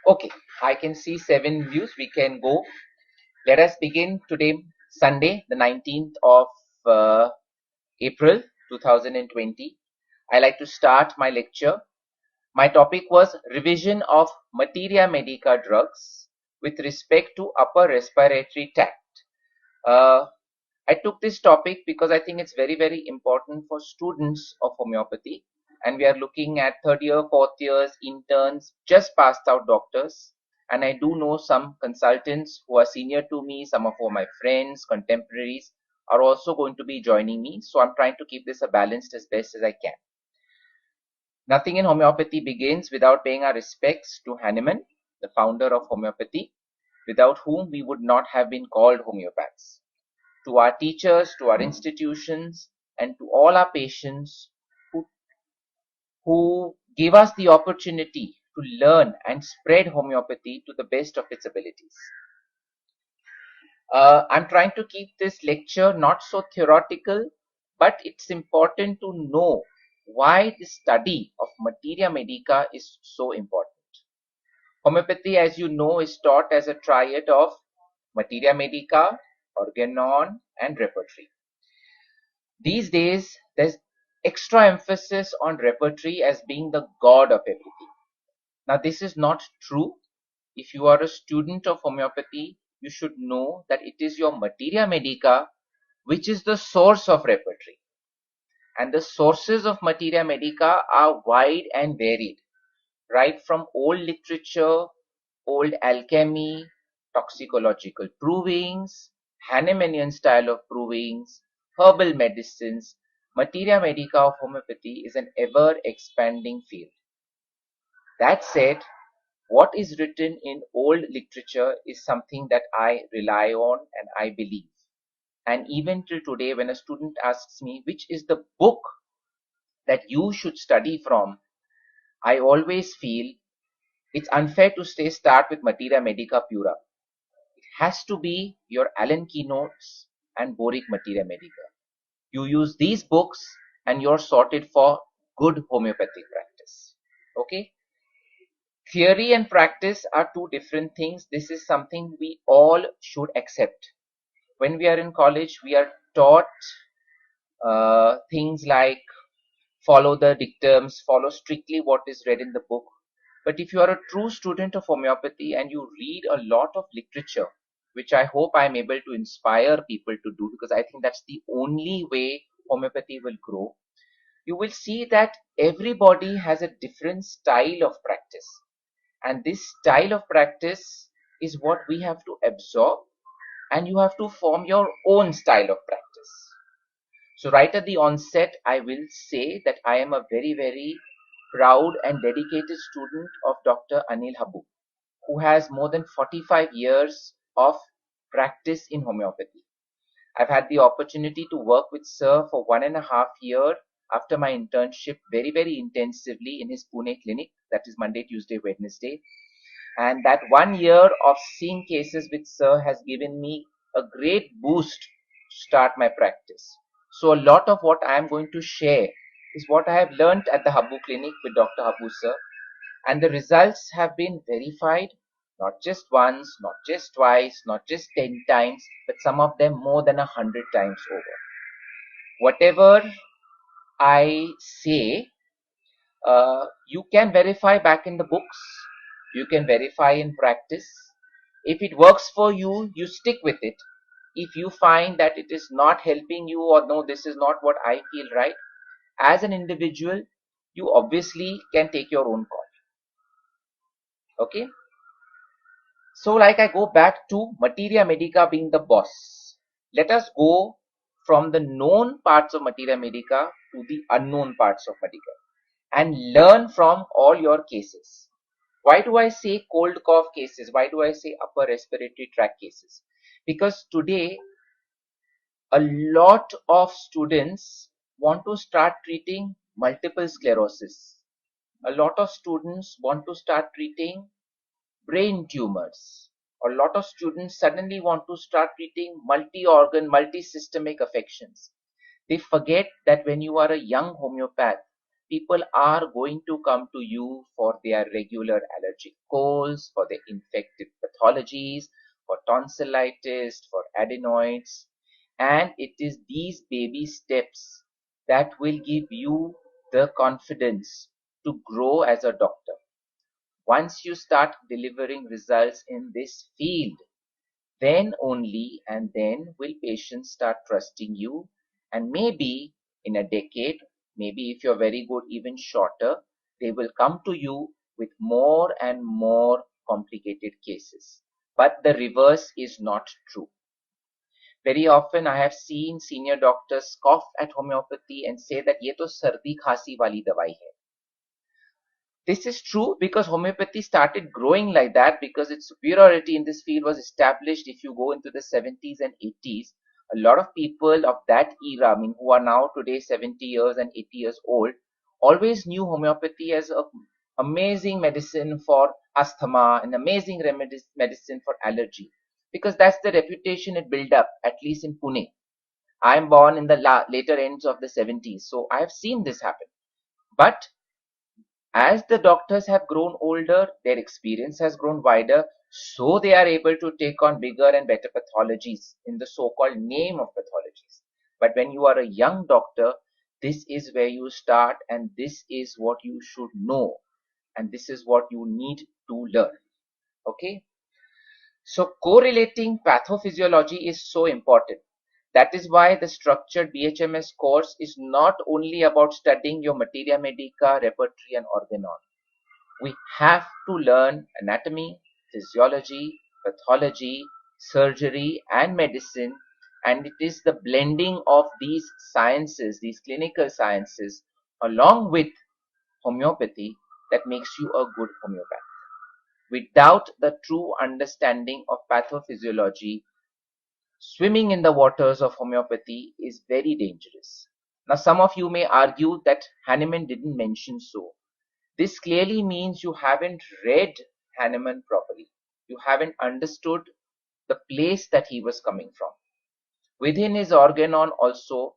Okay, I can see 7 views. We can go. Let us begin today, Sunday, the 19th of April 2020. I like to start my lecture. My topic was revision of Materia Medica drugs with respect to upper respiratory tract. Uh, I took this topic because I think it's very, very important for students of homeopathy. And we are looking at third year, fourth years, interns, just passed out doctors. And I do know some consultants who are senior to me, some of my friends, contemporaries are also going to be joining me. So I'm trying to keep this a balanced as best as I can. Nothing in homeopathy begins without paying our respects to Hahnemann, the founder of homeopathy, without whom we would not have been called homeopaths. To our teachers, to our institutions, and to all our patients who give us the opportunity to learn and spread homeopathy to the best of its abilities. I'm trying to keep this lecture not so theoretical, but it's important to know why the study of Materia Medica is so important. Homeopathy, as you know, is taught as a triad of Materia Medica, Organon, and Repertory. These days, there's extra emphasis on repertory as being the god of everything. Now, this is not true. If you are a student of homeopathy, you should know that it is your Materia Medica which is the source of repertory. And the sources of Materia Medica are wide and varied, right from old literature, old alchemy, toxicological provings, Hahnemannian style of provings, herbal medicines. Materia Medica of homeopathy is an ever expanding field. That said, what is written in old literature is something that I rely on and I believe. And even till today, when a student asks me which is the book that you should study from, I always feel it's unfair to start with Materia Medica Pura. It has to be your Allen Keynotes and Boericke Materia Medica. You use these books and you're sorted for good homeopathic practice. Okay? Theory and practice are two different things. This is something we all should accept. When we are in college, we are taught things like follow the dictums, follow strictly what is read in the book. But if you are a true student of homeopathy and you read a lot of literature, which I hope I'm able to inspire people to do, because I think that's the only way homeopathy will grow, you will see that everybody has a different style of practice. And this style of practice is what we have to absorb, and you have to form your own style of practice. So right at the onset, I will say that I am a very, very proud and dedicated student of Dr. Anil Habu, who has more than 45 years of practice in homeopathy. I've had the opportunity to work with Sir for 1.5 years after my internship very, very intensively in his Pune clinic, that is Monday, Tuesday, Wednesday. And that 1 year of seeing cases with Sir has given me a great boost to start my practice. So a lot of what I am going to share is what I have learned at the Habu clinic with Dr. Habu Sir. And the results have been verified not just once, not just twice, not just 10 times, but some of them more than 100 times over. Whatever I say, you can verify back in the books, you can verify in practice. If it works for you, you stick with it. If you find that it is not helping you, or no, this is not what I feel right, as an individual, you obviously can take your own call. Okay? So, like I go back to Materia Medica being the boss. Let us go from the known parts of Materia Medica to the unknown parts of Medica and learn from all your cases. Why do I say cold cough cases? Why do I say upper respiratory tract cases? Because today, a lot of students want to start treating multiple sclerosis. A lot of students want to start treating brain tumors. A lot of students suddenly want to start treating multi-organ, multi-systemic affections. They forget that when you are a young homeopath, people are going to come to you for their regular allergic colds, for their infective pathologies, for tonsillitis, for adenoids. And it is these baby steps that will give you the confidence to grow as a doctor. Once you start delivering results in this field, then only and then will patients start trusting you, and maybe in a decade, maybe if you're very good, even shorter, they will come to you with more and more complicated cases. But the reverse is not true. Very often I have seen senior doctors scoff at homeopathy and say that ye to sardi khasi wali dawai hai. This is true because homeopathy started growing like that because its superiority in this field was established. If you go into the 70s and 80s, a lot of people of that era, I mean, who are now today 70 years and 80 years old, always knew homeopathy as an amazing medicine for asthma, an amazing medicine for allergy, because that's the reputation it built up, at least in Pune. I'm born in the later ends of the 70s, so I have seen this happen. But as the doctors have grown older, their experience has grown wider, so they are able to take on bigger and better pathologies in the so-called name of pathologies. But when you are a young doctor, this is where you start, and this is what you should know, and this is what you need to learn. Okay? So correlating pathophysiology is so important. That is why the structured BHMS course is not only about studying your materia medica, repertory, and organon. We have to learn anatomy, physiology, pathology, surgery, and medicine. And it is the blending of these sciences, these clinical sciences, along with homeopathy that makes you a good homeopath. Without the true understanding of pathophysiology, swimming in the waters of homeopathy is very dangerous. Now, some of you may argue that Hahnemann didn't mention so. This clearly means you haven't read Hahnemann properly. You haven't understood the place that he was coming from. Within his organon also,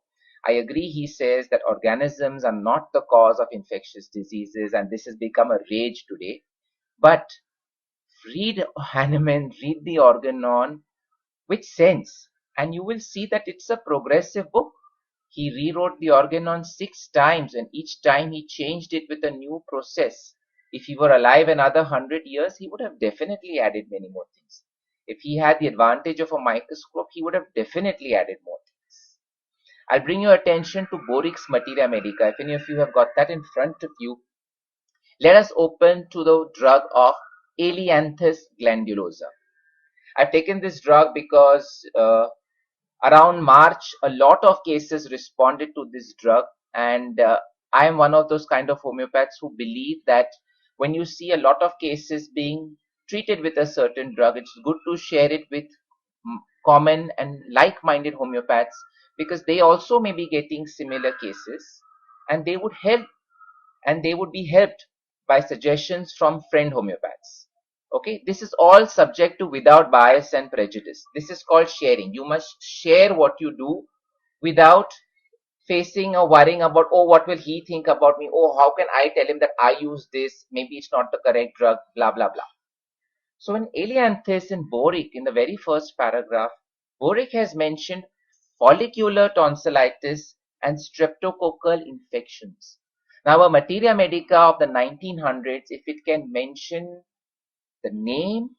I agree, he says that organisms are not the cause of infectious diseases, and this has become a rage today. But read Hahnemann, read the organon with sense, and you will see that it's a progressive book. He rewrote the organon 6 times, and each time he changed it with a new process. If he were alive another 100 years, he would have definitely added many more things. If he had the advantage of a microscope, he would have definitely added more things. I'll bring your attention to Boericke's Materia Medica. If any of you have got that in front of you, let us open to the drug of Ailanthus glandulosa. I've taken this drug because around March, a lot of cases responded to this drug, and I am one of those kind of homeopaths who believe that when you see a lot of cases being treated with a certain drug, it's good to share it with common and like-minded homeopaths, because they also may be getting similar cases, and they would help, and they would be helped by suggestions from friend homeopaths. Okay, this is all subject to without bias and prejudice. This is called sharing. You must share what you do without facing or worrying about, oh, what will he think about me? Oh, how can I tell him that I use this? Maybe it's not the correct drug, blah, blah, blah. So in Ailanthus and Boericke, in the very first paragraph, Boericke has mentioned follicular tonsillitis and streptococcal infections. Now, a Materia Medica of the 1900s, if it can mention the name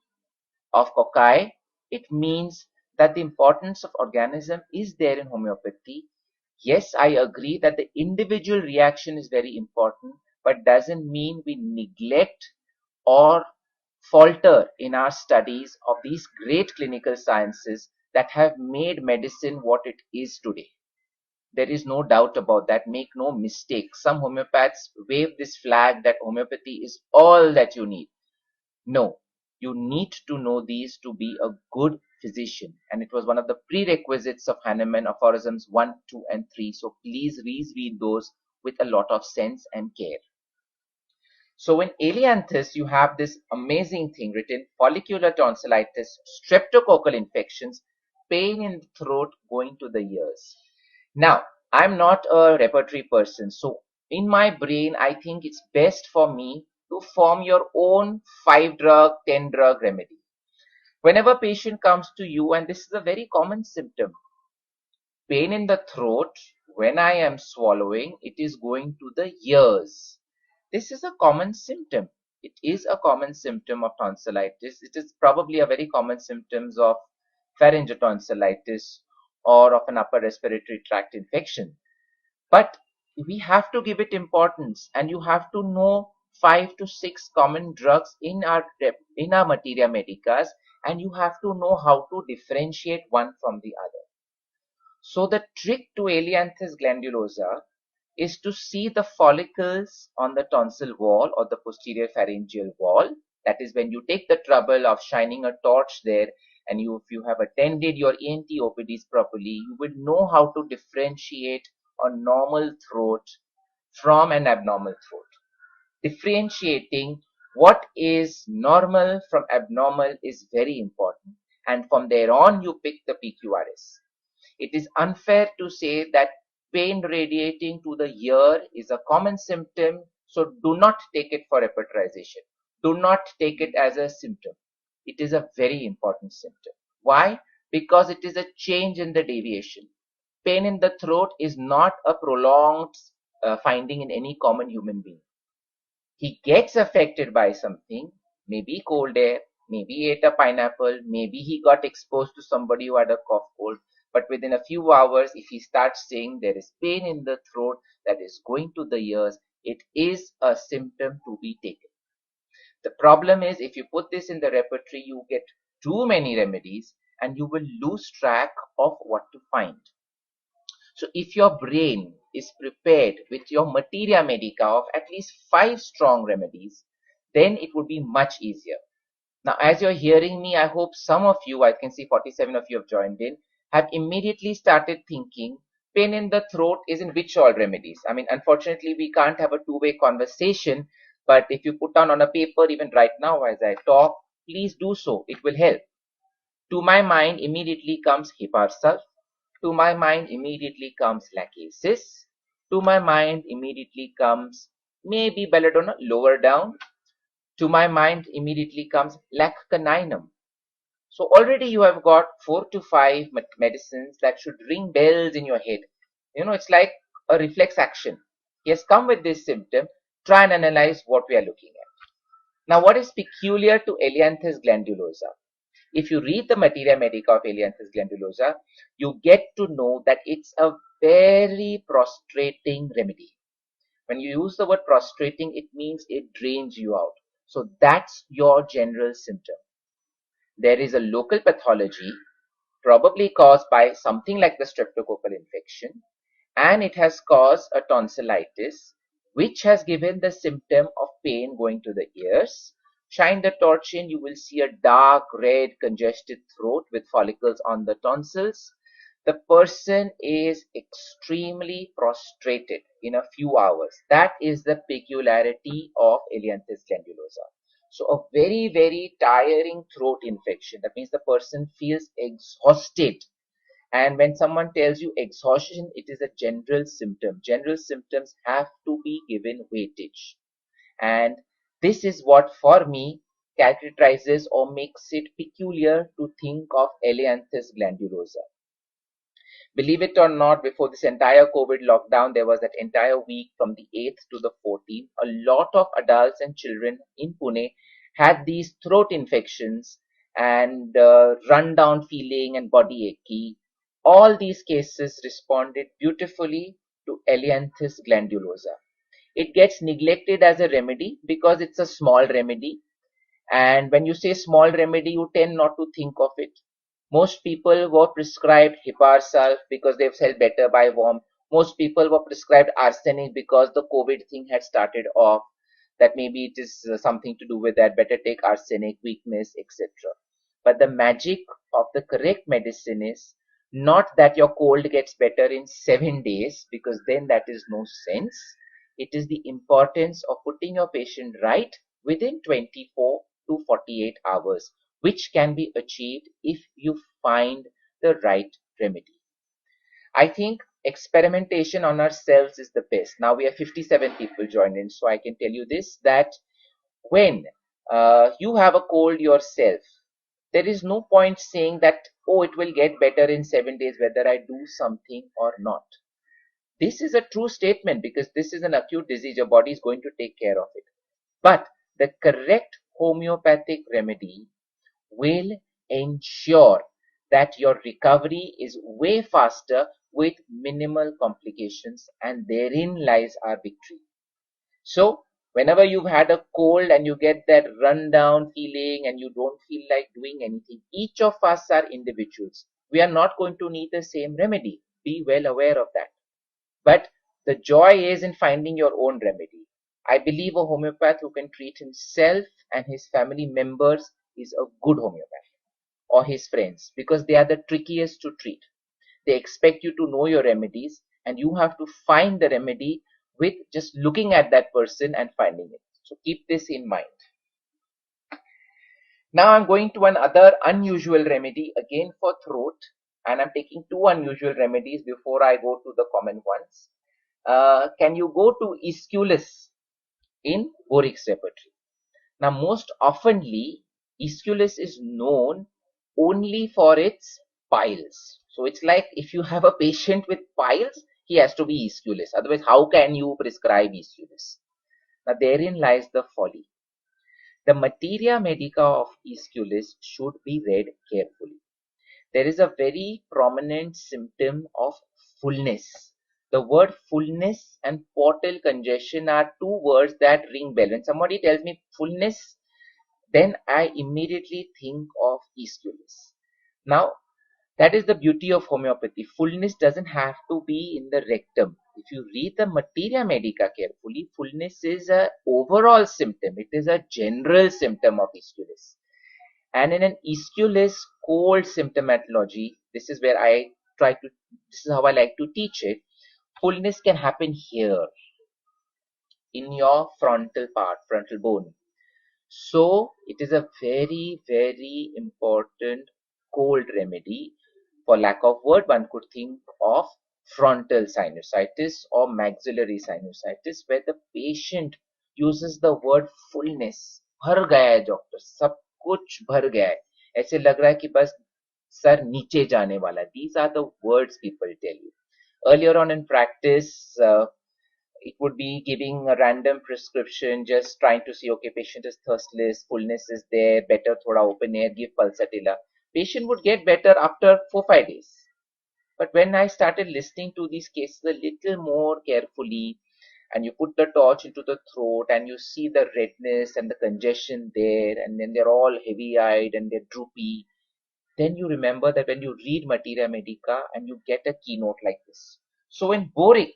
of cocci, it means that the importance of organism is there in homeopathy. Yes, I agree that the individual reaction is very important, but doesn't mean we neglect or falter in our studies of these great clinical sciences that have made medicine what it is today. There is no doubt about that. Make no mistake. Some homeopaths wave this flag that homeopathy is all that you need. No, you need to know these to be a good physician. And it was one of the prerequisites of Hahnemann aphorisms 1, 2, and 3. So please read those with a lot of sense and care. So in Ailanthus, you have this amazing thing written: follicular tonsillitis, streptococcal infections, pain in the throat going to the ears. Now, I'm not a repertory person, so In my brain, I think it's best for me to form your own 5 drug, 10 drug remedy. Whenever patient comes to you, and this is a very common symptom, pain in the throat, when I am swallowing, it is going to the ears. This is a common symptom. It is a common symptom of tonsillitis. It is probably a very common symptoms of pharyngotonsillitis or of an upper respiratory tract infection. But we have to give it importance, and you have to know 5 to 6 common drugs in our materia medicas, and you have to know how to differentiate one from the other. So the trick to Ailanthus glandulosa is to see the follicles on the tonsil wall or the posterior pharyngeal wall. That is, when you take the trouble of shining a torch there, and if you have attended your ENT OPDs properly, you will know how to differentiate a normal throat from an abnormal throat. Differentiating what is normal from abnormal is very important, and from there on you pick the PQRS. It is unfair to say that pain radiating to the ear is a common symptom, so do not take it for repertorization. Do not take it as a symptom. It is a very important symptom. Why? Because it is a change in the deviation. Pain in the throat is not a prolonged finding in any common human being. He gets affected by something, maybe cold air, maybe he ate a pineapple, maybe he got exposed to somebody who had a cough cold, but within a few hours, if he starts saying there is pain in the throat that is going to the ears, it is a symptom to be taken. The problem is, if you put this in the repertory, you get too many remedies and you will lose track of what to find. So if your brain is prepared with your materia medica of at least 5 strong remedies, then it would be much easier. Now, as you're hearing me, I hope some of you, I can see 47 of you have joined in, have immediately started thinking pain in the throat is in which all remedies. I mean, unfortunately, we can't have a two-way conversation, but if you put down on a paper, even right now as I talk, please do so. It will help. To my mind, immediately comes Hiparsal. To my mind, immediately comes Lachesis. To my mind, immediately comes maybe Belladonna, lower down. To my mind, immediately comes Laccaninum. So already you have got 4 to 5 medicines that should ring bells in your head. You know, it's like a reflex action. He has come with this symptom. Try and analyze what we are looking at. Now, what is peculiar to Ailanthus glandulosa? If you read the Materia Medica of Ailanthus glandulosa, you get to know that it's a very prostrating remedy. When you use the word prostrating, it means it drains you out. So that's your general symptom. There is a local pathology, probably caused by something like the streptococcal infection, and it has caused a tonsillitis, which has given the symptom of pain going to the ears. Shine the torch in, you will see a dark red congested throat with follicles on the tonsils. The person is extremely prostrated in a few hours. That is the peculiarity of Ailanthus glandulosa. So a very, very tiring throat infection. That means the person feels exhausted. And when someone tells you exhaustion, it is a general symptom. General symptoms have to be given weightage. And this is what, for me, characterizes or makes it peculiar to think of Ailanthus glandulosa. Believe it or not, before this entire COVID lockdown, there was that entire week from the 8th to the 14th. A lot of adults and children in Pune had these throat infections and run-down feeling and body achy. All these cases responded beautifully to Ailanthus glandulosa. It gets neglected as a remedy because it's a small remedy. And when you say small remedy, you tend not to think of it. Most people were prescribed Hiparsal because they've felt better by warmth. Most people were prescribed arsenic because the COVID thing had started off. That maybe it is something to do with that. Better take arsenic, weakness, etc. But the magic of the correct medicine is not that your cold gets better in 7 days, because then that is no sense. It is the importance of putting your patient right within 24 to 48 hours, which can be achieved if you find the right remedy. I think experimentation on ourselves is the best. Now we have 57 people joined in, so I can tell you this, that when you have a cold yourself, there is no point saying that, oh, it will get better in 7 days whether I do something or not. This is a true statement because this is an acute disease. Your body is going to take care of it. But the correct homeopathic remedy will ensure that your recovery is way faster with minimal complications, and therein lies our victory. So, whenever you've had a cold and you get that rundown feeling and you don't feel like doing anything, each of us are individuals. We are not going to need the same remedy. Be well aware of that. But the joy is in finding your own remedy. I believe a homeopath who can treat himself and his family members is a good homeopath, or his friends, because they are the trickiest to treat. They expect you to know your remedies, and you have to find the remedy with just looking at that person and finding it. So keep this in mind. Now I'm going to another unusual remedy again for throat, and I'm taking two unusual remedies before I go to the common ones. Can you go to Aesculus in Boericke's repertory? Now, most oftenly, Aesculus is known only for its piles. So it's like if you have a patient with piles, he has to be Aesculus. Otherwise, how can you prescribe Aesculus? Now, therein lies the folly. The Materia Medica of Aesculus should be read carefully. There is a very prominent symptom of fullness. The word fullness and portal congestion are two words that ring bell. When somebody tells me fullness, then I immediately think of Aesculus. Now, that is the beauty of homeopathy. Fullness doesn't have to be in the rectum. If you read the Materia Medica carefully, fullness is an overall symptom. It is a general symptom of Aesculus. And in an Aesculus cold symptomatology, this is where this is how I like to teach it. Fullness can happen here in your frontal part, frontal bone. So it is a very, very important cold remedy. For lack of word, one could think of frontal sinusitis or maxillary sinusitis, where the patient uses the word fullness. भर गया है doctor, सब कुछ भर गया है, ऐसे लग रहा है कि बस सर नीचे जाने वाला. These are the words people tell you. Earlier on in practice, it would be giving a random prescription, just trying to see, okay, patient is thirstless, fullness is there, better thoda open air, give pulsatilla. Patient would get better after 4-5 days. But when I started listening to these cases a little more carefully, and you put the torch into the throat and you see the redness and the congestion there, and then they're all heavy-eyed and they're droopy, then you remember that when you read Materia Medica and you get a keynote like this. So in Boericke,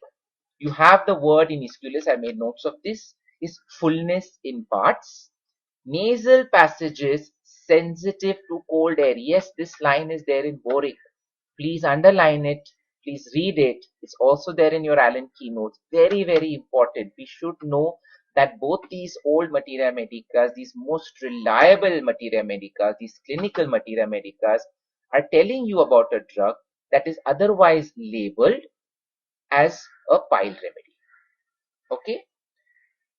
you have the word in Aesculus, I made notes of this, is fullness in parts. Nasal passages sensitive to cold air. Yes, this line is there in Boericke. Please underline it. Please read it. It's also there in your Allen keynotes. Very, very important. We should know that both these old Materia Medicas, these most reliable Materia Medicas, these clinical Materia Medicas, are telling you about a drug that is otherwise labeled as a pile remedy. Okay.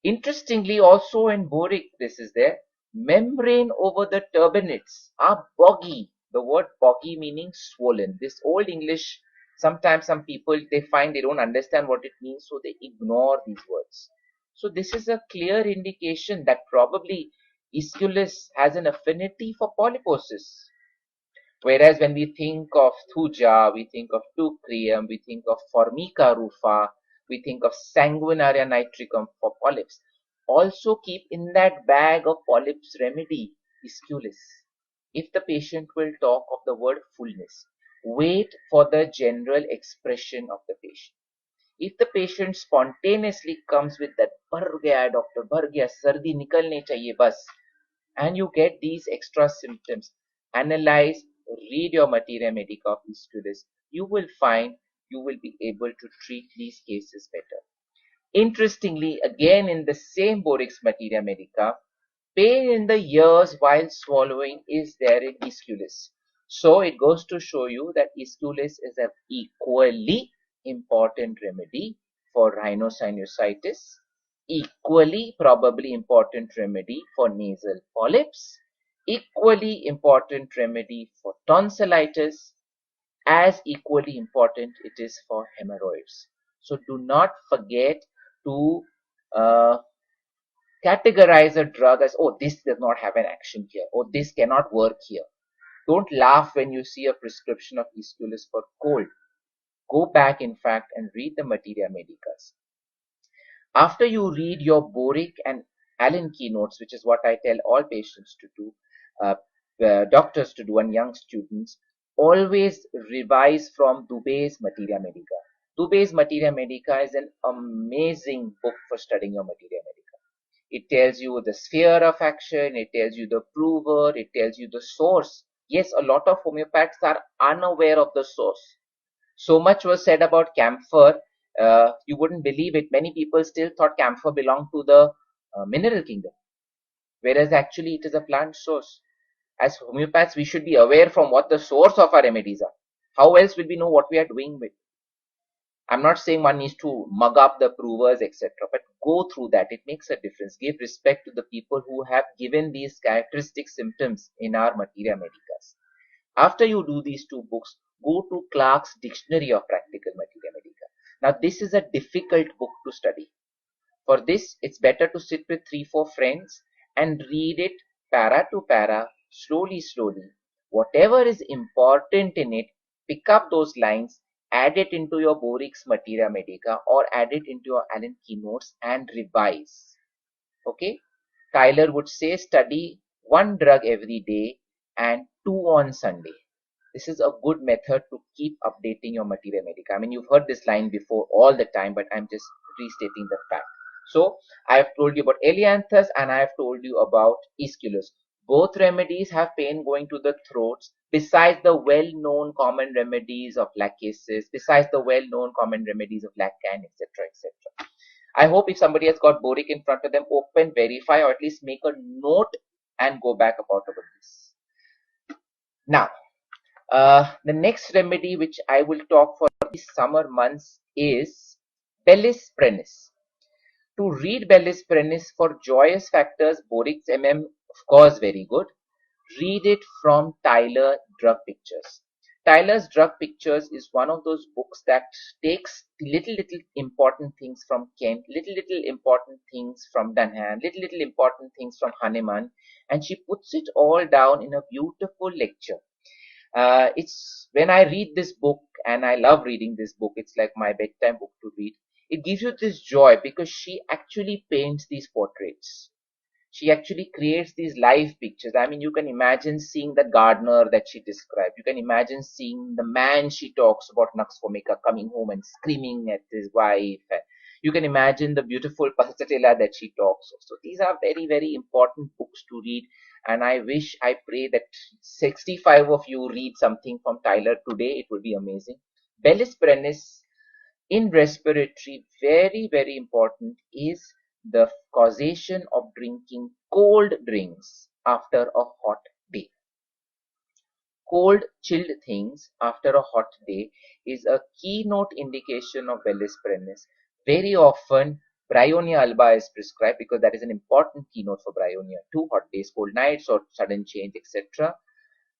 Interestingly, also in Boericke, this is there. Membrane over the turbinates are boggy. The word boggy meaning swollen. This old English, sometimes some people, they find they don't understand what it means, so they ignore these words. So this is a clear indication that probably Aesculus has an affinity for polyposis. Whereas when we think of thuja, we think of teucrium, we think of formica rufa, we think of sanguinaria nitricum for polyps. Also keep in that bag of polyps remedy Aesculus. If the patient will talk of the word fullness, wait for the general expression of the patient. If the patient spontaneously comes with that भर गया है doctor, भर गया, सर्दी निकलने चाहिए बस, and you get these extra symptoms, analyze, read your Materia Medica of Aesculus, you will find you will be able to treat these cases better. Interestingly, again in the same Boericke's Materia Medica, pain in the ears while swallowing is there in Aesculus. So it goes to show you that Aesculus is equally important remedy for rhinosinusitis, equally probably important remedy for nasal polyps, equally important remedy for tonsillitis, as equally important it is for hemorrhoids. So do not forget to uh, categorize a drug as, oh, this does not have an action here, or this cannot work here. Don't laugh when you see a prescription of Aesculus for cold. Go back, in fact, and read the Materia Medicas. After you read your Boericke and Allen keynotes, which is what I tell all patients to do, uh, doctors to do, and young students, always revise from Dubé's Materia Medica. Dubé's Materia Medica is an amazing book for studying your Materia Medica. It tells you the sphere of action, it tells you the prover, it tells you the source. Yes, a lot of homeopaths are unaware of the source. So much was said about camphor, you wouldn't believe it. Many people still thought camphor belonged to the mineral kingdom, whereas actually it is a plant source. As homeopaths, we should be aware from what the source of our remedies are. How else will we know what we are doing with? I'm not saying one needs to mug up the provers, etc., but go through that. It makes a difference. Give respect to the people who have given these characteristic symptoms in our Materia Medicas. After you do these two books, go to Clark's Dictionary of Practical Materia Medica. Now, this is a difficult book to study. For this, it's better to sit with 3-4 friends and read it para to para, slowly, slowly. Whatever is important in it, pick up those lines, add it into your Boericke's Materia Medica or add it into your Allen keynotes and revise. Okay? Tyler would say study one drug every day and 2 on Sunday. This is a good method to keep updating your Materia Medica. I mean, you've heard this line before all the time, but I'm just restating the fact. So, I have told you about Elianthus and I have told you about Aesculus. Both remedies have pain going to the throats, besides the well-known common remedies of lachesis, besides the well-known common remedies of lacan, etc., etc. I hope if somebody has got Boericke in front of them, open, verify, or at least make a note and go back about this. Now, the next remedy which I will talk for these summer months is Bellis Prenis. To read Bellis Prenis for joyous factors, Boericke's MM, of course, very good. Read it from Tyler Drug Pictures. Tyler's Drug Pictures is one of those books that takes little important things from Kent, little important things from Dunham, little important things from Hahnemann, and she puts it all down in a beautiful lecture. It's when I read this book, and I love reading this book, it's like my bedtime book to read. It gives you this joy because she actually paints these portraits. She actually creates these live pictures. I mean, you can imagine seeing the gardener that she described. You can imagine seeing the man she talks about, Nux Vomica, coming home and screaming at his wife. You can imagine the beautiful Passatella that she talks of. So these are very, very important books to read. And I wish, I pray that 65 of you read something from Tyler today. It would be amazing. Bellis Prenis in respiratory, very, very important, is the causation of drinking cold drinks after a hot day. Cold, chilled things after a hot day is a keynote indication of Bellis Prenis. Very often, Bryonia alba is prescribed because that is an important keynote for Bryonia. 2 hot days, cold nights, or sudden change, etc.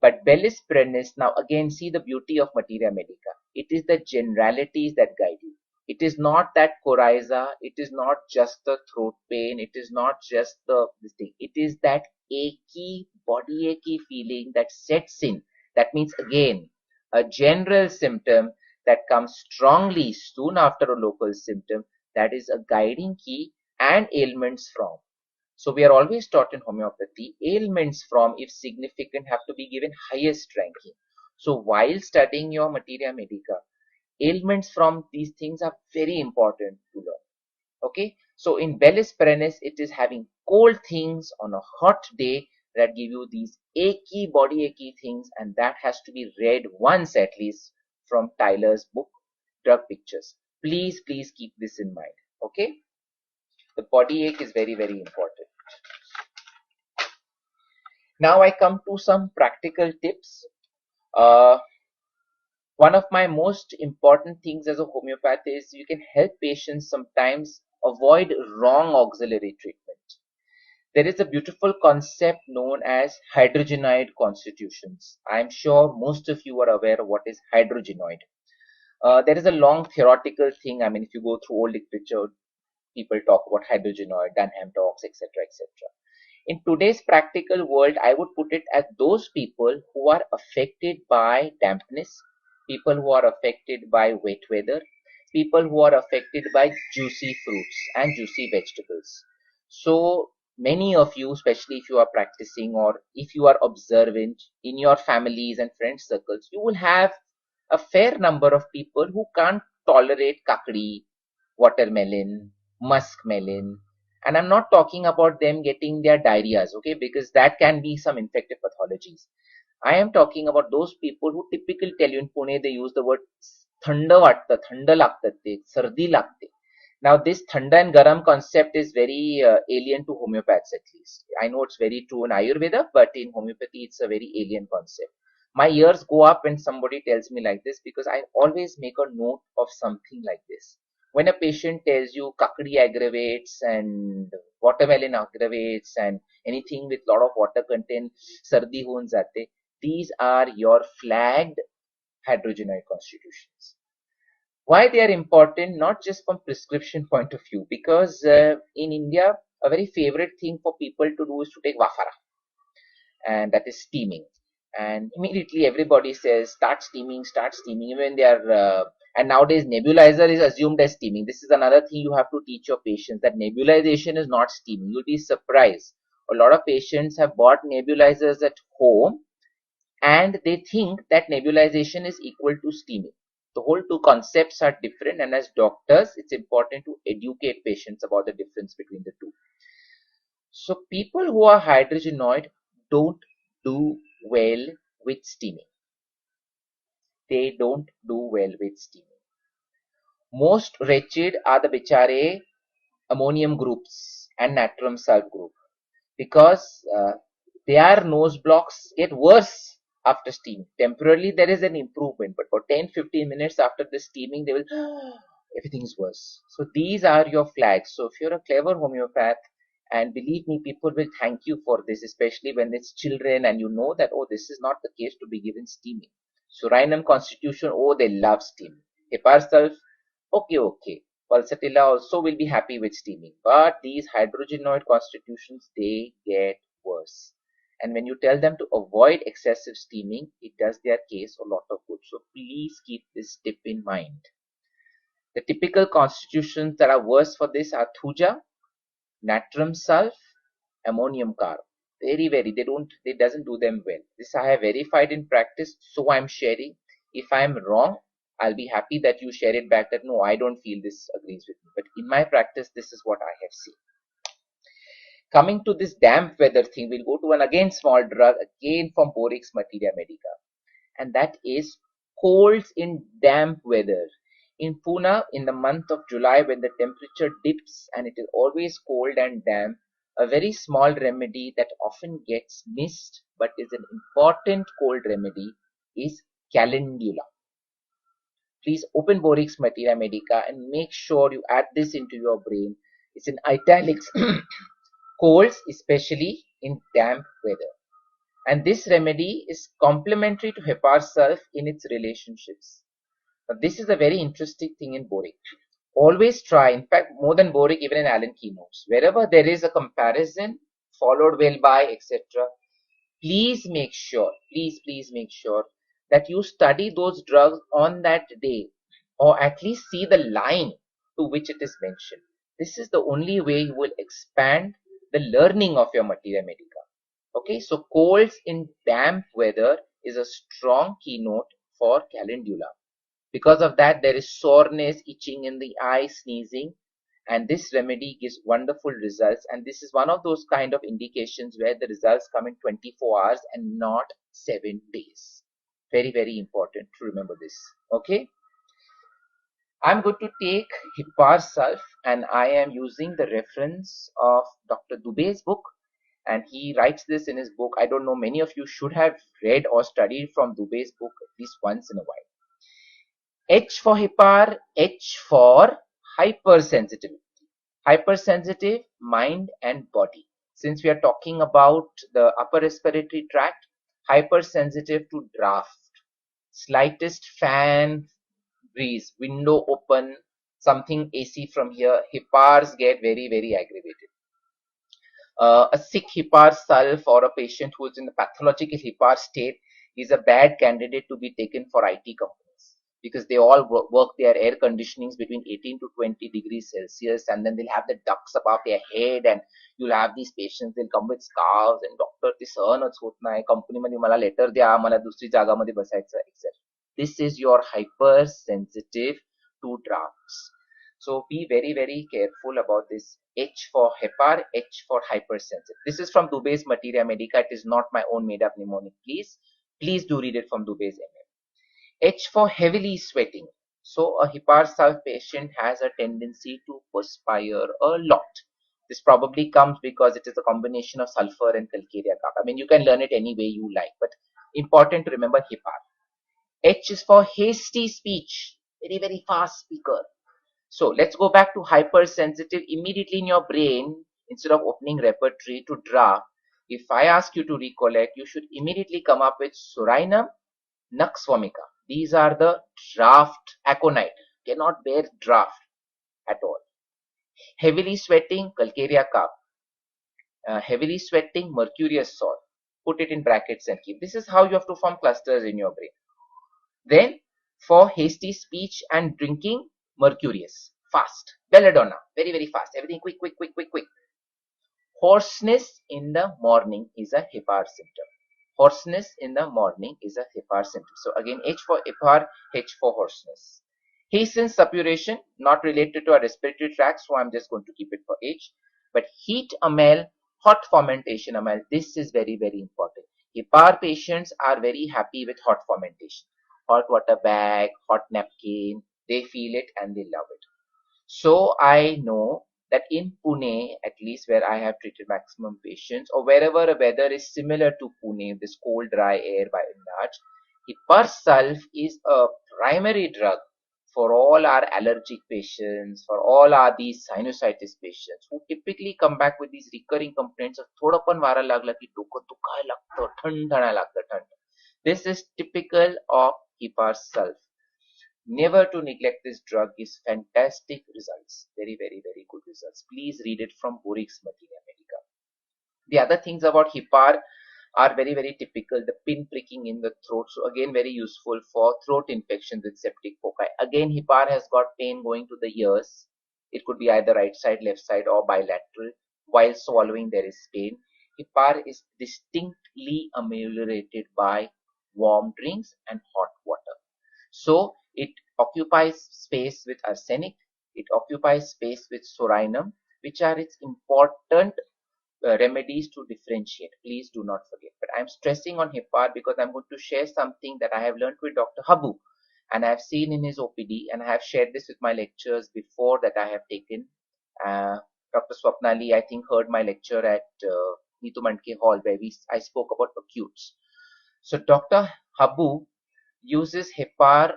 But Bellis Prenis, now again, see the beauty of Materia Medica. It is the generalities that guide you. It is not that coryza, it is not just the throat pain, it is not just this thing. It is that achy, body achy feeling that sets in. That means, again, a general symptom that comes strongly soon after a local symptom. That is a guiding key, and ailments from. So we are always taught in homeopathy, ailments from, if significant, have to be given highest ranking. So while studying your Materia Medica, ailments from these things are very important to learn. Okay, so in Bellis Prenis, it is having cold things on a hot day that give you these achy, body achy things, and that has to be read once at least from Tyler's book, Drug Pictures. Please, please keep this in mind. Okay, the body ache is very, very important. Now I come to some practical tips. One of my most important things as a homeopath is you can help patients sometimes avoid wrong auxiliary treatment. There is a beautiful concept known as hydrogenoid constitutions. I am sure most of you are aware of what is hydrogenoid. There is a long theoretical thing. I mean, if you go through old literature, people talk about hydrogenoid, Dunham talks, etc., etc. In today's practical world, I would put it as those people who are affected by dampness, people who are affected by wet weather, people who are affected by juicy fruits and juicy vegetables. So many of you, especially if you are practicing or if you are observant in your families and friend circles, you will have a fair number of people who can't tolerate kakdi, watermelon, muskmelon, and I'm not talking about them getting their diarrheas, okay, because that can be some infective pathologies. I am talking about those people who typically tell you in Pune, they use the word thanda vatta, thanda lagtat te, sardi lagte. Now, this thanda and garam concept is very alien to homeopaths, at least. I know it's very true in Ayurveda, but in homeopathy, it's a very alien concept. My ears go up when somebody tells me like this because I always make a note of something like this. When a patient tells you kakdi aggravates and watermelon aggravates and anything with lot of water content, sardi hoon jate, these are your flagged hydrogenoid constitutions. Why they are important? Not just from prescription point of view, because in India, a very favorite thing for people to do is to take wafara, and that is steaming. And immediately everybody says, start steaming, even they are, and nowadays nebulizer is assumed as steaming. This is another thing you have to teach your patients, that nebulization is not steaming. You'll be surprised. A lot of patients have bought nebulizers at home and they think that nebulization is equal to steaming. The whole two concepts are different, and as doctors, it's important to educate patients about the difference between the two. So people who are hydrogenoid don't do well with steaming. They don't do well with steaming. Most wretched are the bichare ammonium groups and natrum salt group, because their nose blocks get worse after steaming. Temporarily there is an improvement, but for 10-15 minutes after the steaming, they will everything is worse. So these are your flags. So if you're a clever homeopath, and believe me, people will thank you for this, especially when it's children and you know that, oh, this is not the case to be given steaming. Suriname constitution, oh, they love steaming. Hepar okay. Pulsatilla also will be happy with steaming. But these hydrogenoid constitutions, they get worse. And when you tell them to avoid excessive steaming, it does their case a lot of good. So please keep this tip in mind. The typical constitutions that are worse for this are thuja, natrum sulf, ammonium carb. They doesn't do them well. This I have verified in practice, so I'm sharing. If I'm wrong, I'll be happy that you share it back that no, I don't feel this agrees with me. But in my practice, this is what I have seen. Coming to this damp weather thing, we'll go to an again small drug, again from Boericke's Materia Medica, and that is colds in damp weather. In Pune, in the month of July, when the temperature dips and it is always cold and damp, a very small remedy that often gets missed but is an important cold remedy is calendula. Please open Boericke's Materia Medica and make sure you add this into your brain. It's in italics. Colds, especially in damp weather. And this remedy is complementary to Hepar sulf in its relationships. Now, this is a very interesting thing in Boericke. Always try, in fact, more than Boericke, even in Allen keynotes, wherever there is a comparison followed well by, etc., please make sure that you study those drugs on that day, or at least see the line to which it is mentioned. This is the only way you will expand the learning of your Materia Medica. Okay, so colds in damp weather is a strong keynote for calendula. Because of that, there is soreness, itching in the eye, sneezing, and this remedy gives wonderful results. And this is one of those kind of indications where the results come in 24 hours and not 7 days. Very, very important to remember this. Okay, I'm going to take Hepar sulf, and I am using the reference of Dr. Dubey's book, and he writes this in his book. I don't know, many of you should have read or studied from Dubey's book at least once in a while. H for hepar, H for hypersensitivity. Hypersensitive mind and body. Since we are talking about the upper respiratory tract, hypersensitive to draft. Slightest fan breeze, window open, something AC from here, hepars get very, very aggravated. A sick hepar self or a patient who is in the pathological hepar state is a bad candidate to be taken for IT companies because they all work their air conditionings between 18 to 20 degrees Celsius, and then they'll have the ducts above their head, and you'll have these patients, they'll come with scarves and doctor ते सहनच होत नाही, कंपनीमध्ये मला letter द्या, मला दुसरी जागामध्ये बसायचं etc. This is your hypersensitive to drafts. So be very, very careful about this. H for hepar, H for hypersensitive. This is from Dubey's Materia Medica. It is not my own made up mnemonic. Please do read it from Dubey's MM. H for heavily sweating. So a hepar sulf patient has a tendency to perspire a lot. This probably comes because it is a combination of sulfur and calcarea cup. I mean, you can learn it any way you like, but important to remember hepar. H is for hasty speech. Very, very fast speaker. So let's go back to hypersensitive. Immediately in your brain, instead of opening repertory to draft, if I ask you to recollect, you should immediately come up with Surinam, Nux vomica. These are the draft aconite. Cannot bear draft at all. Heavily sweating, calcarea carb. Heavily sweating, mercurius salt. Put it in brackets and keep. This is how you have to form clusters in your brain. Then for hasty speech and drinking, mercurius, fast. Belladonna, very, very fast. Everything quick, quick, quick, quick, quick. Hoarseness in the morning is a hepar symptom. Hoarseness in the morning is a hepar symptom. So again, H for hepar, H for hoarseness. Hastened suppuration, not related to our respiratory tract, so I'm just going to keep it for H. But heat amel, hot fermentation amel, this is very, very important. Hepar patients are very happy with hot fermentation. Hot water bag, hot napkin, they feel it and they love it. So I know that in Pune, at least where I have treated maximum patients, or wherever a weather is similar to Pune, this cold, dry air by and large, hepar sulf is a primary drug for all our allergic patients, for all our these sinusitis patients who typically come back with these recurring complaints of थोडं पण वारा लागला की डोकं दुखायला लागतं, ठणठणा लागतं ठणठण. This is typical of hepar sulf. Never to neglect this drug is fantastic results. Very, very, very good results. Please read it from Boericke's Materia Medica. The other things about hepar are very, very typical. The pin pricking in the throat. So again, very useful for throat infections with septic foci. Again, hepar has got pain going to the ears. It could be either right side, left side, or bilateral. While swallowing, there is pain. Hepar is distinctly ameliorated by warm drinks and hot water. So it occupies space with arsenic, it occupies space with sorinum, which are its important remedies to differentiate. Please do not forget. But I'm stressing on hepar because I'm going to share something that I have learned with Dr. Habu and I have seen in his OPD, and I have shared this with my lectures before that I have taken. Dr. Swapnali, I think, heard my lecture at Neetu Mandke Hall where I spoke about acutes. So Dr. Habu uses hepar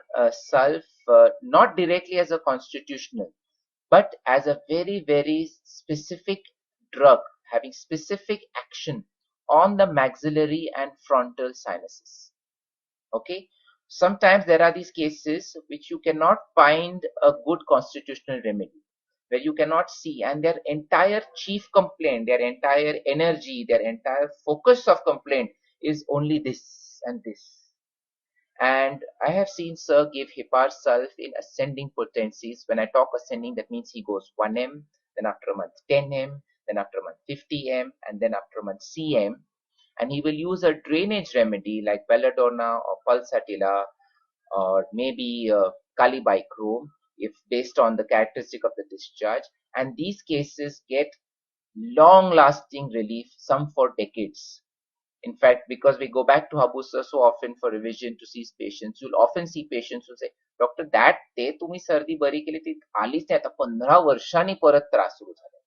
sulf not directly as a constitutional, but as a very, very specific drug having specific action on the maxillary and frontal sinuses. Okay, sometimes there are these cases which you cannot find a good constitutional remedy, where you cannot see, and their entire chief complaint, their entire energy, their entire focus of complaint is only this and this. And I have seen Sir give hepar sulf in ascending potencies. When I talk ascending, that means he goes 1 m, then after a month 10 m, then after a month 50 m, and then after a month cm. And he will use a drainage remedy like belladonna or pulsatilla or maybe calibichrome, if based on the characteristic of the discharge. And these cases get long-lasting relief, some for decades. In fact, because we go back to Habu sir so often for revision to see patients, you'll often see patients who say, Doctor, that ते तुम्ही सर्दी बरी केली ती आलीच नाही, आता 15 वर्षांनी परत त्रास सुरू झाला.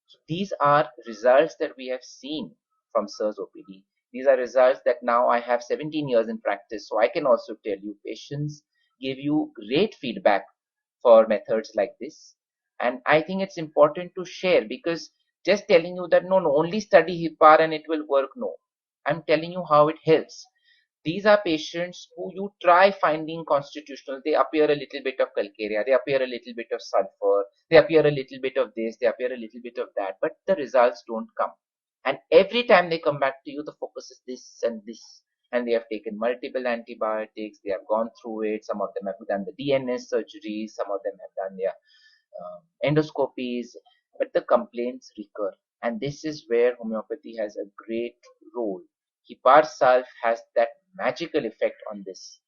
So these are results that we have seen from Sir's OPD. These are results that now I have 17 years in practice, so I can also tell you patients give you great feedback for methods like this. And I think it's important to share, because just telling you that no, only study HIPAR and it will work, no. I'm telling you how it helps. These are patients who you try finding constitutional. They appear a little bit of calcarea, they appear a little bit of sulfur, they appear a little bit of this, they appear a little bit of that, but the results don't come. And every time they come back to you, the focus is this and this. And they have taken multiple antibiotics, they have gone through it. Some of them have done the DNS surgery, some of them have done their endoscopies, but the complaints recur. And this is where homeopathy has a great role. Hipar Salve has that magical effect on this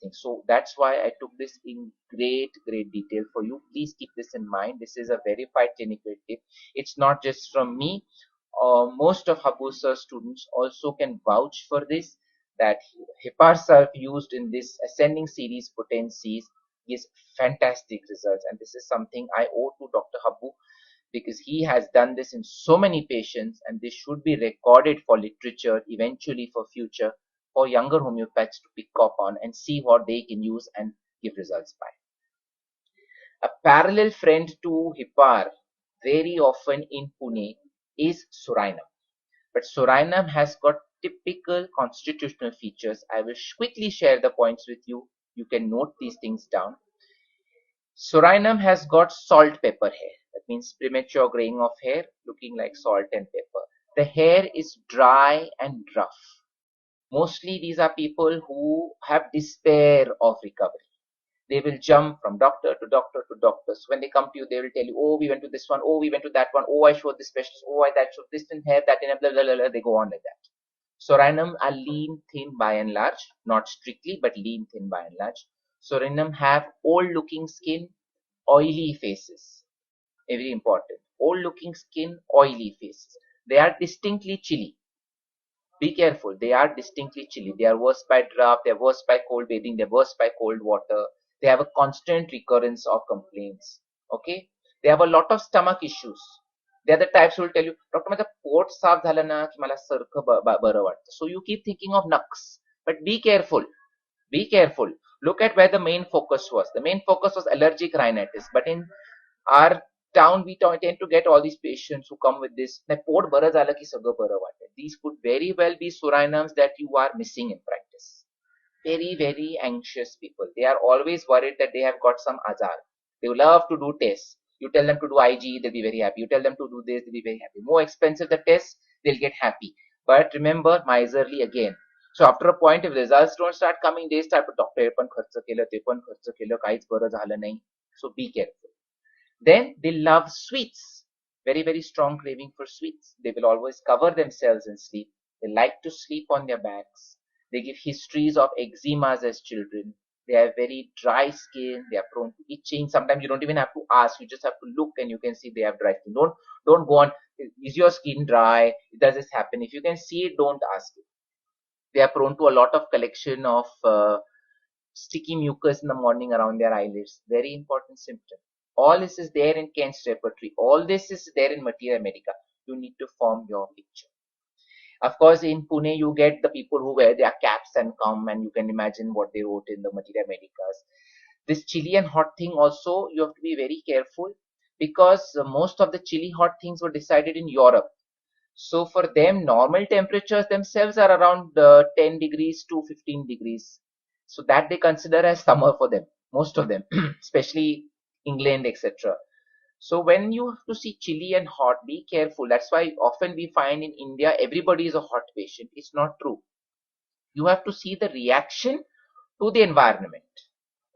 thing. So that's why I took this in great detail for you. Please keep this in mind. This is a verified clinical tip. It's not just from me. Most of Habusa students also can vouch for this, that Hipar Salve used in this ascending series potencies gives fantastic results. And this is something I owe to Dr. Habu, because he has done this in so many patients, and this should be recorded for literature eventually for future, for younger homeopaths to pick up on and see what they can use and give results by. A parallel friend to Hipar very often in Pune is Surinam. But Surinam has got typical constitutional features. I will quickly share the points with you. You can note these things down. Surinam has got salt pepper hair. That means premature graying of hair, looking like salt and pepper. The hair is dry and rough. Mostly these are people who have despair of recovery. They will jump from doctor to doctor to doctor. So when they come to you, they will tell you, oh, we went to this one, oh, we went to that one, oh, I showed this specialist, oh, I that showed this didn't have that, in a blah, blah, blah, blah. They go on like that. Surinam are lean, thin by and large, not strictly, but lean, thin by and large. Surinam have old looking skin, oily faces. Very important. Old looking skin, oily faces. They are distinctly chilly. Be careful. They are distinctly chilly. They are worse by draft. They are worse by cold bathing. They are worse by cold water. They have a constant recurrence of complaints. Okay. They have a lot of stomach issues. They are the types who will tell you, Doctor, माझं pot साफ झालं ना की मला सारखं बरं वाटतं. So you keep thinking of nux. But be careful. Be careful. Look at where the main focus was. The main focus was allergic rhinitis. But in our town, we tend to get all these patients who come with this. These could very well be Surinams that you are missing in practice. Very anxious people. They are always worried that they have got some azar. They love to do tests. You tell them to do IG, they'll be very happy. You tell them to do this, they'll be very happy. More expensive the test, they'll get happy. But remember, miserly again. So after a point, if results don't start coming, they start to doctor हे पण खर्च केलं, ते पण खर्च केलं, काहीच बरं झालं नाही. So be careful. Then they love sweets. Very strong craving for sweets. They will always cover themselves in sleep. They like to sleep on their backs. They give histories of eczemas as children. They have very dry skin. They are prone to itching. Sometimes you don't even have to ask. You just have to look and you can see they have dry skin. Don't go on. Is your skin dry? Does this happen? If you can see it, don't ask it. They are prone to a lot of collection of sticky mucus in the morning around their eyelids. Very important symptom. All this is there in Kent's repertory. All this is there in Materia Medica. You need to form your picture. Of course, in Pune, you get the people who wear their caps and come, and you can imagine what they wrote in the Materia Medicas. This chilly and hot thing also, you have to be very careful, because most of the chilly hot things were decided in Europe. So for them, normal temperatures themselves are around 10 degrees to 15 degrees. So that they consider as summer for them, most of them, especially England, etc. So when you have to see chilly and hot, be careful. That's why often we find in India, everybody is a hot patient. It's not true. You have to see the reaction to the environment.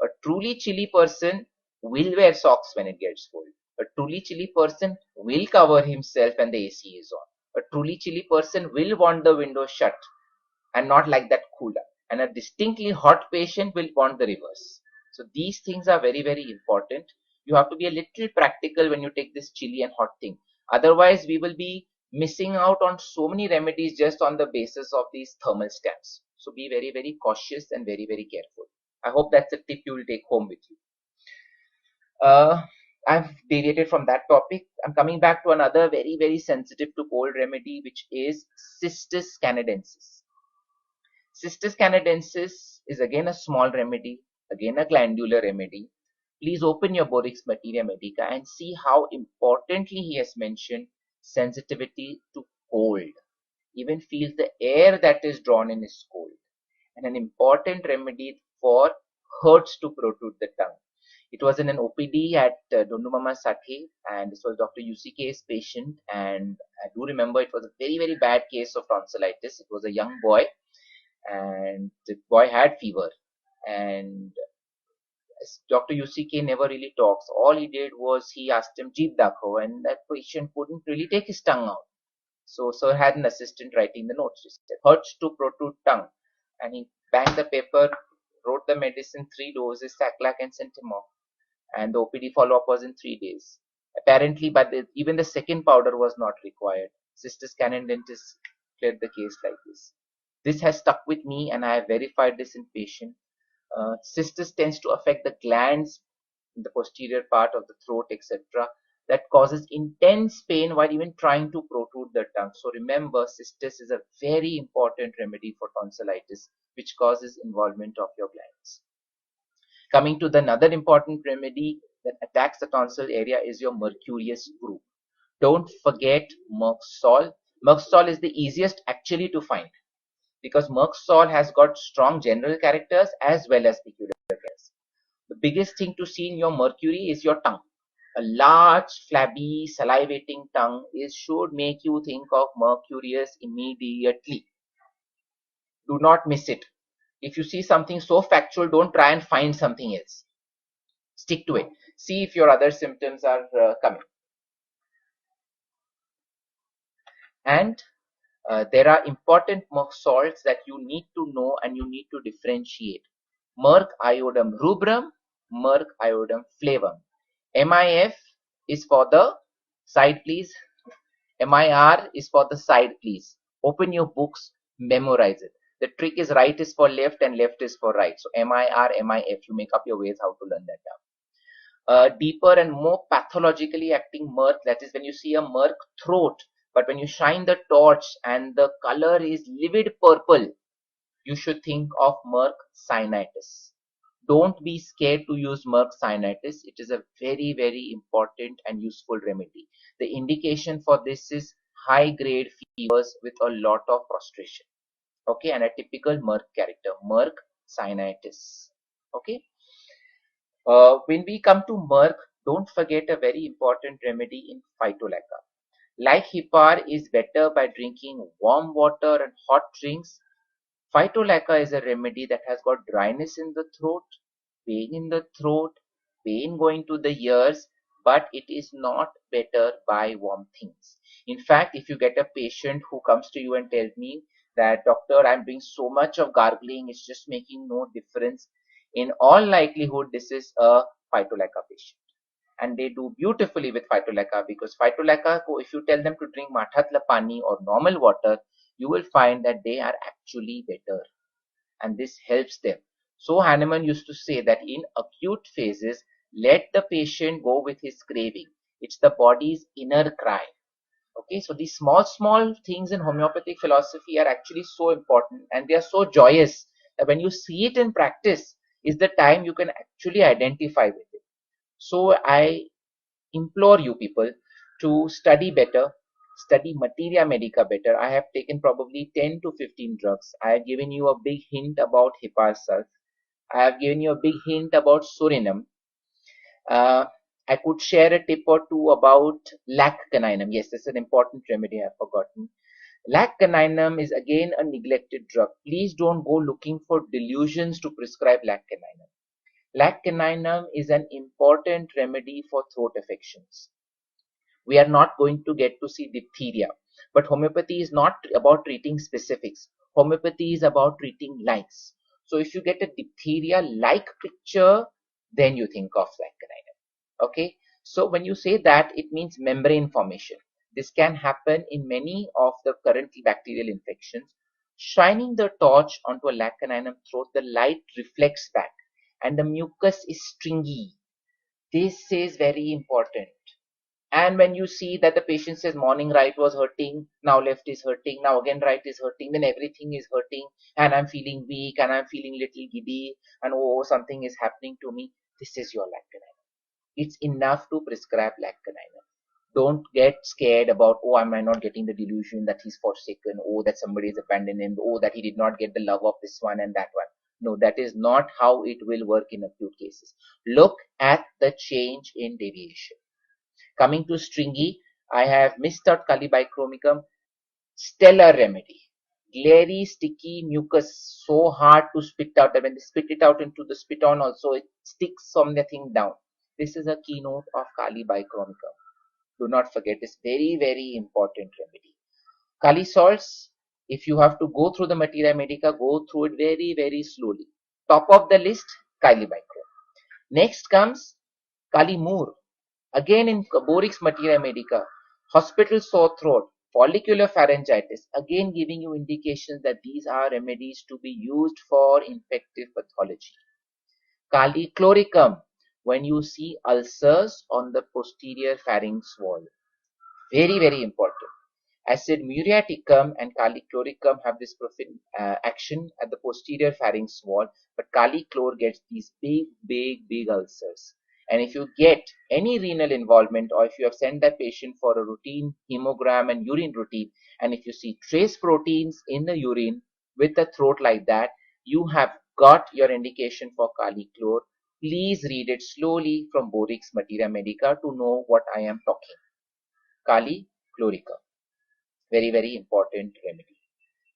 A truly chilly person will wear socks when it gets cold. A truly chilly person will cover himself when the AC is on. A truly chilly person will want the window shut and not like that cooler. And a distinctly hot patient will want the reverse. So these things are very important. You have to be a little practical when you take this chilly and hot thing. Otherwise, we will be missing out on so many remedies just on the basis of these thermal stamps. So be very cautious and very careful. I hope that's a tip you will take home with you. I've deviated from that topic. I'm coming back to another very sensitive to cold remedy, which is Cistus canadensis. Cistus canadensis is again a small remedy. again a glandular remedy. Please open your Boericke's Materia Medica and see how importantly he has mentioned sensitivity to cold. Even feels the air that is drawn in is cold. And an important remedy for hurts to protrude the tongue. It was in an OPD at Dondumama Sathe, and this was Dr. UCK's patient. And I do remember it was a very, very bad case of tonsillitis. It was a young boy, and the boy had fever. And Dr. UCK never really talks. All he did was he asked him, Jeep Dakho, and that patient couldn't really take his tongue out. So sir had an assistant writing the notes. He said, hurts to protrude tongue. And he banged the paper, wrote the medicine, 3 doses, Saclac, and sent him off. And the OPD follow-up was in 3 days. Apparently, but even the second powder was not required. Sister scan and dentist cleared the case like this. This has stuck with me, and I have verified this in patient. Cystis tends to affect the glands in the posterior part of the throat, etc. That causes intense pain while even trying to protrude the tongue. So remember, cystis is a very important remedy for tonsillitis, which causes involvement of your glands. Coming to the another important remedy that attacks the tonsil area is your mercurius group. Don't forget Merck salt. Merck salt is the easiest actually to find because Merck salt has got strong general characters as well as peculiar characters. The biggest thing to see in your mercury is your tongue. A large, flabby, salivating tongue should make you think of mercurius immediately. Do not miss it. If you see something so factual, don't try and find something else. Stick to it. See if your other symptoms are coming. And there are important Merck salts that you need to know and you need to differentiate. Merck iodum rubrum, Merck iodum flavum. MIF is for the side, please. MIR is for the side, please. Open your books, memorize it. The trick is right is for left and left is for right. So MIR, MIF, you make up your ways how to learn that down. Deeper and more pathologically acting Merck, that is when you see a Merck throat, but when you shine the torch and the color is livid purple, you should think of Merck sinusitis. Don't be scared to use Merck sinusitis. It is a very, very important and useful remedy. The indication for this is high-grade fevers with a lot of prostration. Okay, and a typical Merck character, Merck sinusitis. Okay. When we come to Merck, don't forget a very important remedy in phytolacca. Like Hipar is better by drinking warm water and hot drinks, phytolacca is a remedy that has got dryness in the throat, pain in the throat, pain going to the ears, but it is not better by warm things. In fact, if you get a patient who comes to you and tells me that, doctor, I'm doing so much of gargling, it's just making no difference, in all likelihood, this is a phytolacca patient. And they do beautifully with phytolacca because phytolacca, if you tell them to drink mathatla pani or normal water, you will find that they are actually better. And this helps them. So Hahnemann used to say that in acute phases, let the patient go with his craving. It's the body's inner cry. Okay, so these small things in homeopathic philosophy are actually so important and they are so joyous that when you see it in practice is the time you can actually identify with it. So I implore you people to study better, study Materia Medica better. I have taken probably 10 to 15 drugs. I have given you a big hint about Hipparsus. I have given you a big hint about Surinam. I could share a tip or two about lac caninum. Yes, this is an important remedy I have forgotten. Lac caninum is again a neglected drug. Please don't go looking for delusions to prescribe lac caninum. Lac caninum is an important remedy for throat affections. We are not going to get to see diphtheria, but homeopathy is not about treating specifics. Homeopathy is about treating likes. So if you get a diphtheria-like picture, then you think of lac caninum. Okay, so when you say that, it means membrane formation. This can happen in many of the current bacterial infections. Shining the torch onto a lac caninum throat, the light reflects back and the mucus is stringy. This is very important. And when you see that the patient says morning right was hurting, now left is hurting, now again right is hurting, then everything is hurting, and I'm feeling weak, and I'm feeling little giddy, and oh, something is happening to me. This is your laccanine. It's enough to prescribe laccanine. Don't get scared about, oh, am I not getting the delusion that he's forsaken, oh, that somebody is abandoned him, oh, that he did not get the love of this one and that one. No, that is not how it will work in acute cases. Look at the change in deviation. Coming to stringy, I have missed out Calibicromicum, stellar remedy. Glary, sticky mucus, so hard to spit out that when they spit it out into the spit on also, it sticks something down. This is a keynote of Calibicromicum. Do not forget this very, very important remedy. Kali salts, if you have to go through the Materia Medica, go through it very, very slowly. Top of the list, Calibicrom. Next comes Kali Moor. Again in Boericke's Materia Medica, hospital sore throat, follicular pharyngitis, again giving you indications that these are remedies to be used for infective pathology. Kali chloricum, when you see ulcers on the posterior pharynx wall. Very, very important. Acid muriaticum and calichloricum have this action at the posterior pharynx wall, but calichlor gets these big, big, big ulcers. And if you get any renal involvement, or if you have sent that patient for a routine hemogram and urine routine, and if you see trace proteins in the urine with a throat like that, you have got your indication for calichlor. Please read it slowly from Boericke's Materia Medica to know what I am talking. Calichloricum, very, very important remedy.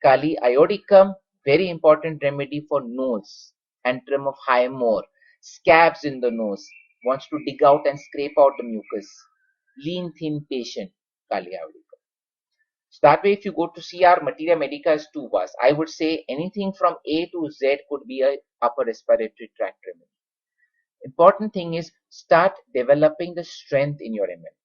Kali iodicum, very important remedy for nose, antrum of Highmore, scabs in the nose, wants to dig out and scrape out the mucus. Lean, thin patient, Kali iodicum. So that way, if you go to CR, Materia Medica is too vast. I would say anything from A to Z could be a upper respiratory tract remedy. Important thing is start developing the strength in your MM.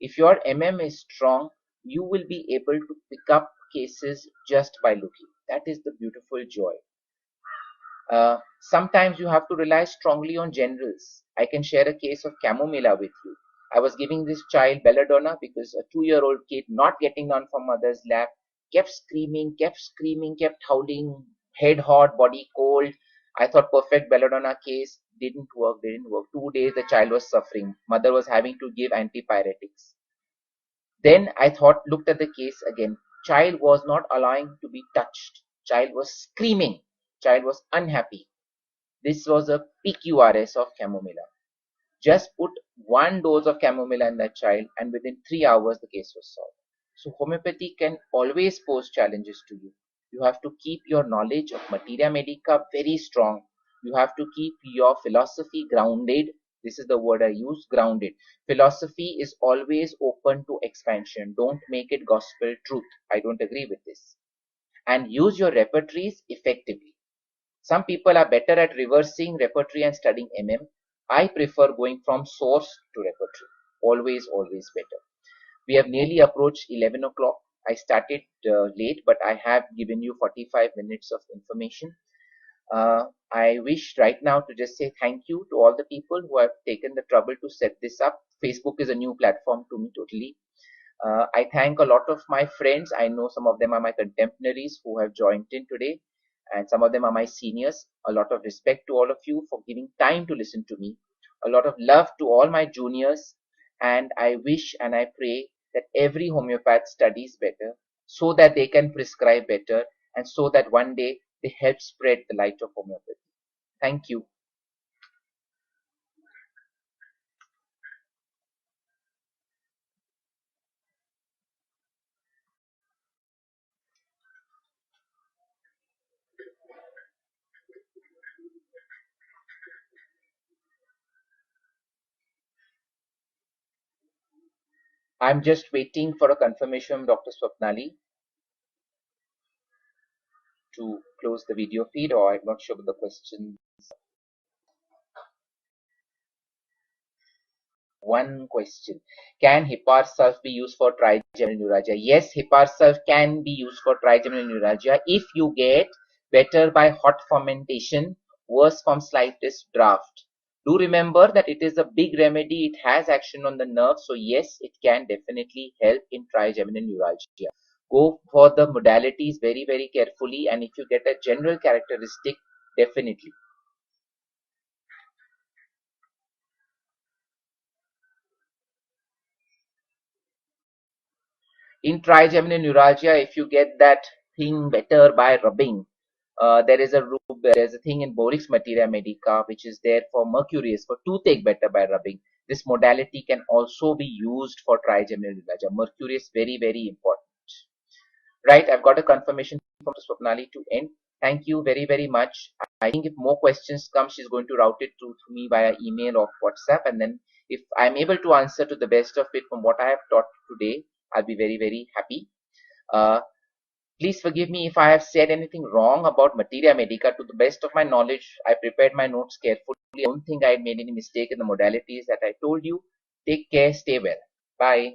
If your MM is strong, you will be able to pick up cases just by looking. That is the beautiful joy. Sometimes you have to rely strongly on generals. I can share a case of chamomilla with you. I was giving this child belladonna because a 2-year-old kid not getting down from mother's lap kept screaming, kept howling, head hot, body cold. I thought perfect belladonna case, didn't work. 2 days the child was suffering. Mother was having to give antipyretics. Then I looked at the case again. Child was not allowing to be touched. Child was screaming. Child was unhappy. This was a PQRS of chamomilla. Just put 1 dose of chamomilla in that child, and within 3 hours the case was solved. So homeopathy can always pose challenges to you. You have to keep your knowledge of Materia Medica very strong. You have to keep your philosophy grounded. This is the word I use, grounded. Philosophy is always open to expansion. Don't make it gospel truth. I don't agree with this. And use your repertories effectively. Some people are better at reversing repertory and studying MM. I prefer going from source to repertory. Always, always better. We have nearly approached 11 o'clock. I started late, but I have given you 45 minutes of information. I wish right now to just say thank you to all the people who have taken the trouble to set this up. Facebook is a new platform to me totally. I thank a lot of my friends. I know some of them are my contemporaries who have joined in today, and some of them are my seniors. A lot of respect to all of you for giving time to listen to me. A lot of love to all my juniors, and I wish and I pray that every homeopath studies better so that they can prescribe better and so that one day they help spread the light of homeopathy. Thank you. I'm just waiting for a confirmation from Dr. Swapnali to close the video feed, or I'm not sure about the question. One question. Can Hepar sulf be used for trigeminal neuralgia? Yes, Hepar sulf can be used for trigeminal neuralgia if you get better by hot fermentation, worse from slightest draft. Do remember that it is a big remedy. It has action on the nerve. So yes, it can definitely help in trigeminal neuralgia. Go for the modalities very, very carefully. And if you get a general characteristic, definitely. In trigeminal neuralgia, if you get that thing better by rubbing, there's a thing in Boericke's Materia Medica which is there for mercurius, for toothache better by rubbing. This modality can also be used for trigeminal neuralgia. Mercurius very, very important. Right, I've got a confirmation from Swapnali to end. Thank you very, very much. I think if more questions come, she's going to route it to me via email or WhatsApp, and then if I'm able to answer to the best of it from what I have taught today, I'll be very, very happy. Uh, Please forgive me if I have said anything wrong about Materia Medica. To the best of my knowledge, I prepared my notes carefully. I don't think I made any mistake in the modalities that I told you. Take care, stay well. Bye.